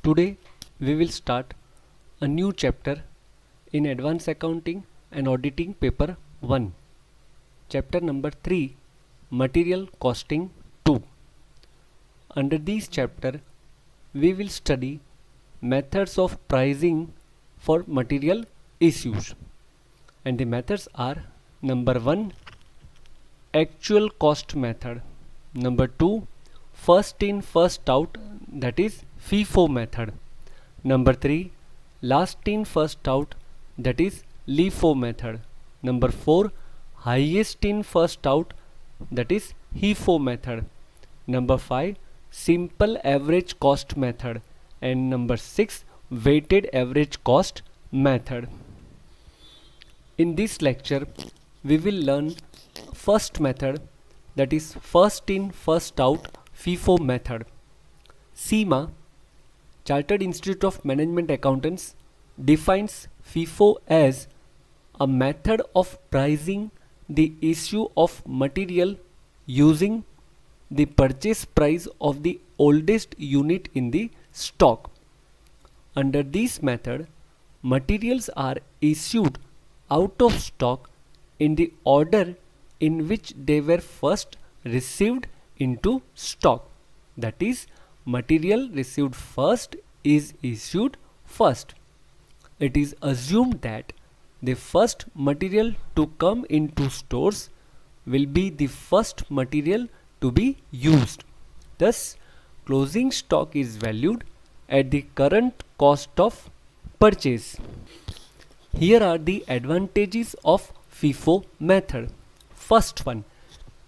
Today we will start a new chapter in Advanced Accounting and Auditing Paper 1. Chapter number 3, Material Costing 2. Under this chapter we will study methods of pricing for material issues, and the methods are: number 1, actual cost method; number 2, first in first out, that is FIFO method; number 3, last in first out, that is LIFO method; number 4, highest in first out, that is HIFO method; number 5, simple average cost method; and number 6, weighted average cost method. In this lecture we will learn first method, that is first in first out FIFO method. CIMA, Chartered Institute of Management Accountants, defines FIFO as a method of pricing the issue of material using the purchase price of the oldest unit in the stock. Under this method, materials are issued out of stock in the order in which they were first received into stock. That is, material received first is issued first. It is assumed that the first material to come into stores will be the first material to be used. Thus, closing stock is valued at the current cost of purchase. Here are the advantages of FIFO method. First one,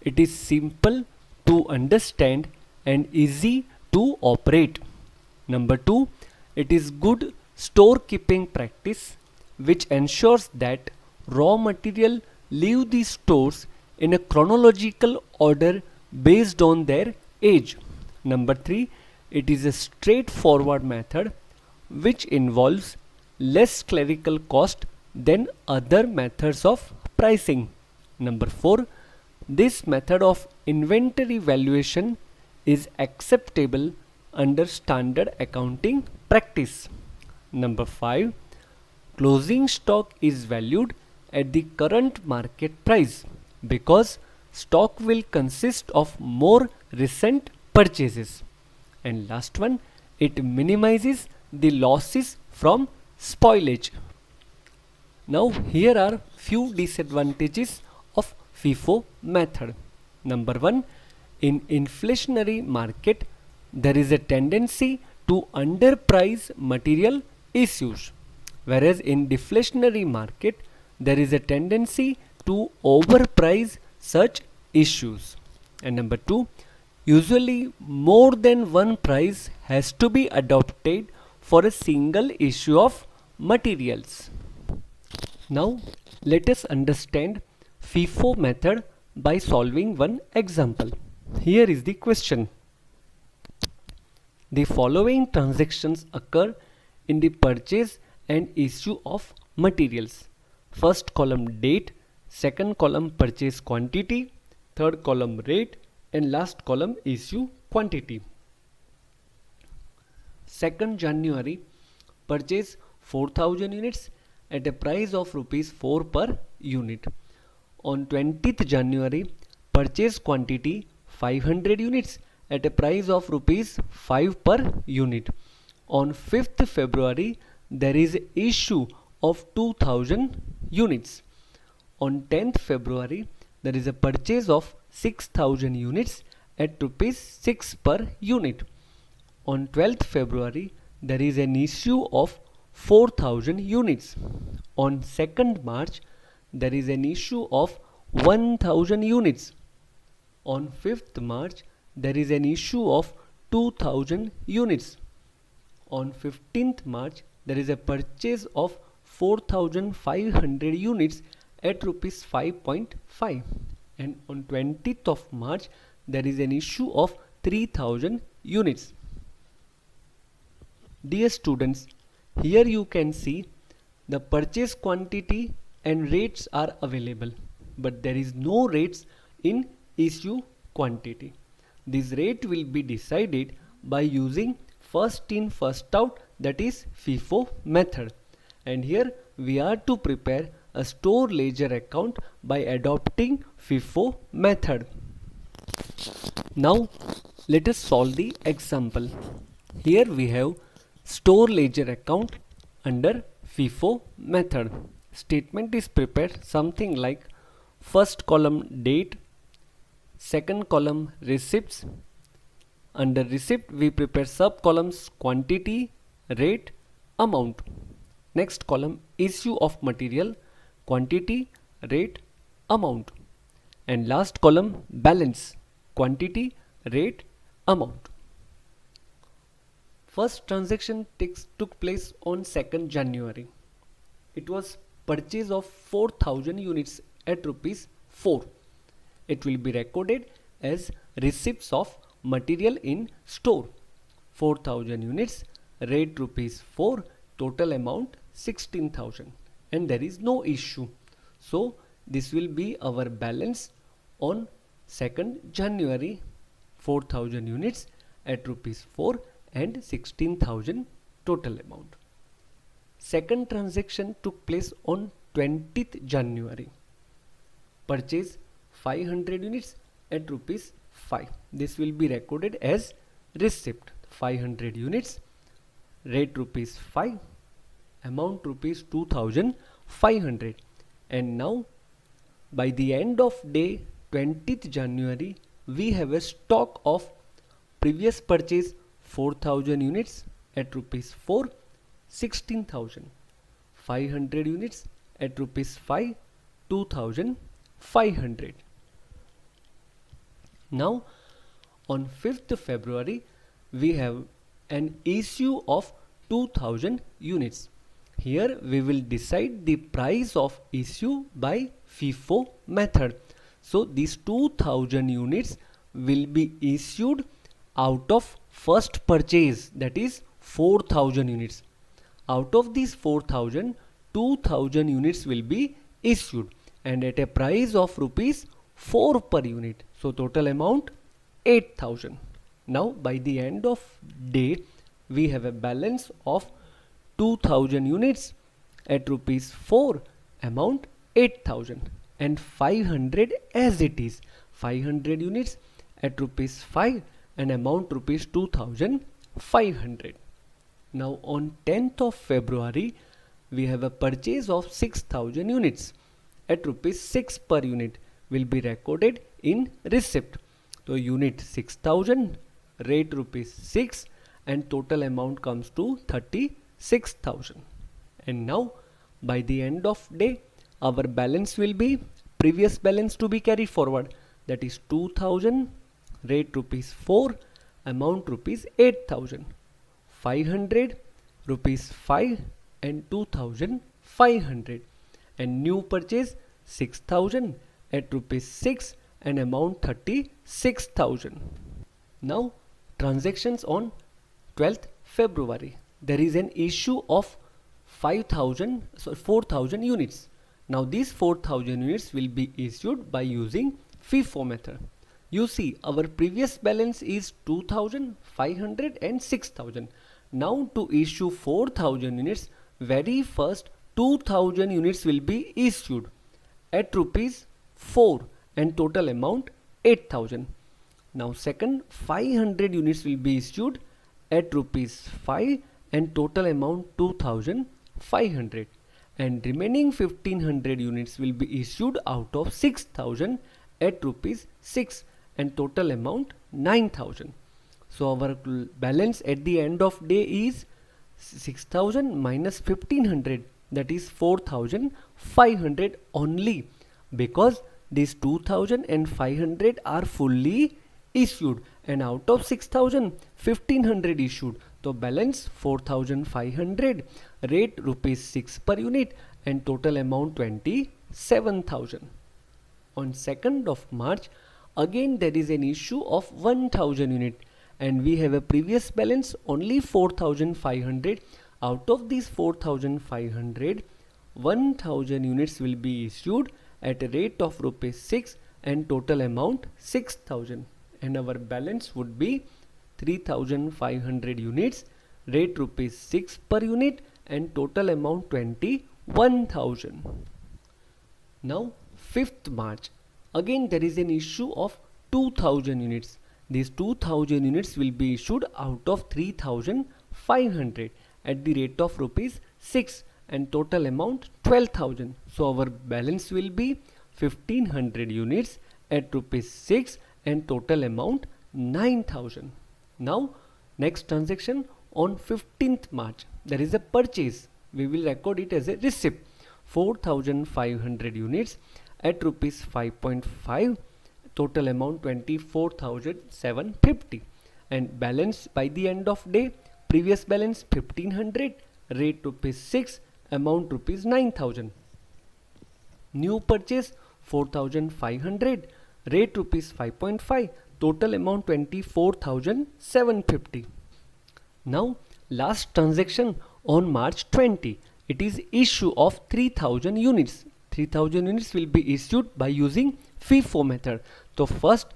it is simple to understand and easy to operate. Number 2, it is good storekeeping practice which ensures that raw material leave the stores in a chronological order based on their age. Number 3, it is a straightforward method which involves less clerical cost than other methods of pricing. Number 4, this method of inventory valuation is acceptable under standard accounting practice. Number 5, closing stock is valued at the current market price because stock will consist of more recent purchases. And last one, it minimizes the losses from spoilage. Now here are few disadvantages of FIFO method. Number 1, in inflationary market there is a tendency to underprice material issues, whereas in deflationary market there is a tendency to overprice such issues. And number 2, usually more than one price has to be adopted for a single issue of materials. Now let us understand FIFO method by solving one example. Here is the question. The following transactions occur in the purchase and issue of materials. First column date, second column purchase quantity, third column rate, and last column issue quantity. 2nd January, purchase 4000 units at a price of rupees 4 per unit. On 20th January, purchase quantity 500 units at a price of rupees 5 per unit. On 5th February, there is issue of 2000 units. On 10th February, there is a purchase of 6000 units at rupees 6 per unit. On 12th February, there is an issue of 4000 units. On 2nd March, there is an issue of 1000 units. On 5th March, there is an issue of 2000 units. On 15th March, there is a purchase of 4500 units at rupees 5.5. And on 20th of March, there is an issue of 3000 units. Dear students, here you can see the purchase quantity and rates are available, but there is no rates in issue quantity. This rate will be decided by using first in first out, that is FIFO method. And here we are to prepare a store ledger account by adopting FIFO method. Now let us solve the example. Here we have store ledger account under FIFO method. Statement is prepared something like first column date, second column receipts. Under receipt we prepare sub columns quantity, rate, amount. Next column issue of material, quantity, rate, amount. And last column balance, quantity, rate, amount. First transaction took place on 2nd January. It was purchase of 4000 units at rupees 4. It will be recorded as receipts of material in store. 4000 units, rate rupees 4, total amount 16,000, and there is no issue. So this will be our balance on 2nd January, 4000 units at rupees 4 and 16,000 total amount. Second transaction took place on 20th January. Purchase 500 units at rupees 5. This will be recorded as receipt. 500 units, rate rupees 5, amount rupees 2,500. And now by the end of day 20th January, we have a stock of previous purchase 4000 units at rupees 4, 16,000. 500 units at rupees 5, 2,500. Now on 5th February we have an issue of 2000 units. Here we will decide the price of issue by FIFO method. So these 2000 units will be issued out of first purchase, that is 4000 units. Out of these 4000, 2000 units will be issued and at a price of rupees 4 per unit. So total amount 8000. Now by the end of day we have a balance of 2000 units at rupees 4, amount 8000, and 500 as it is. 500 units at rupees 5 and amount rupees 2,500. Now on 10th of February we have a purchase of 6000 units at rupees 6 per unit will be recorded in receipt. So unit 6000, rate rupees 6, and total amount comes to 36,000. And now by the end of day our balance will be previous balance to be carried forward, that is 2000, rate rupees 4, amount rupees 8000. 500 rupees 5 and 2,500, and new purchase 6000 at rupees 6 and amount 36,000. Now transactions on 12th February. There is an issue of 4,000 units. Now these 4,000 units will be issued by using FIFO method. You see our previous balance is 2,500 and 6,000. Now to issue 4,000 units, very first 2,000 units will be issued at rupees 4 and total amount 8,000. Now second 500 units will be issued at rupees 5 and total amount 2,500, and remaining 1500 units will be issued out of 6,000 at rupees 6 and total amount 9,000. So our balance at the end of day is 6,000 minus 1500, that is 4,500 only, because these 2,500 are fully issued and out of 6,000 1500 issued. So balance 4,500, rate rupees 6 per unit, and total amount 27,000. On 2nd of March again there is an issue of 1,000 unit, and we have a previous balance only 4,500. Out of these 4,500, 1,000 units will be issued at a rate of rupees 6 and total amount 6,000, and our balance would be 3,500 units, rate rupees 6 per unit, and total amount 21,000. Now 5th March, again there is an issue of 2,000 units. These 2,000 units will be issued out of 3,500 at the rate of rupees 6 and total amount 12,000. So our balance will be 1,500 units at rupees 6 and total amount 9,000. Now next transaction on 15th March, there is a purchase. We will record it as a receipt. 4,500 units at rupees 5.5, total amount 24,750, and balance by the end of day, previous balance 1,500, rate rupees 6, amount rupees 9,000. New purchase 4,500, rate rupees 5.5, total amount 24,750. Now last transaction on March 20, it is issue of 3,000 units. 3,000 units will be issued by using FIFO method. So first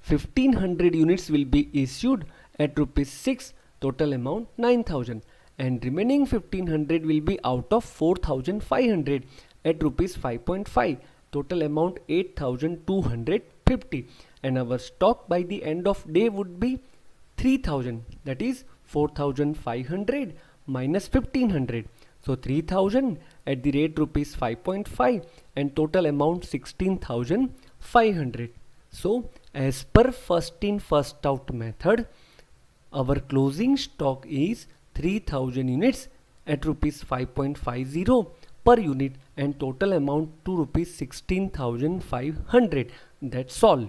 1,500 units will be issued at rupees 6, total amount 9,000, and remaining 1,500 will be out of 4,500 at rupees 5.5, total amount 8,250, and our stock by the end of day would be 3,000, that is 4,500 minus 1,500. So 3,000 at the rate rupees 5.5 and total amount 16,500. So as per first in first out method, our closing stock is 3,000 units at rupees 5.50 per unit and total amount to rupees 16,500. That's all.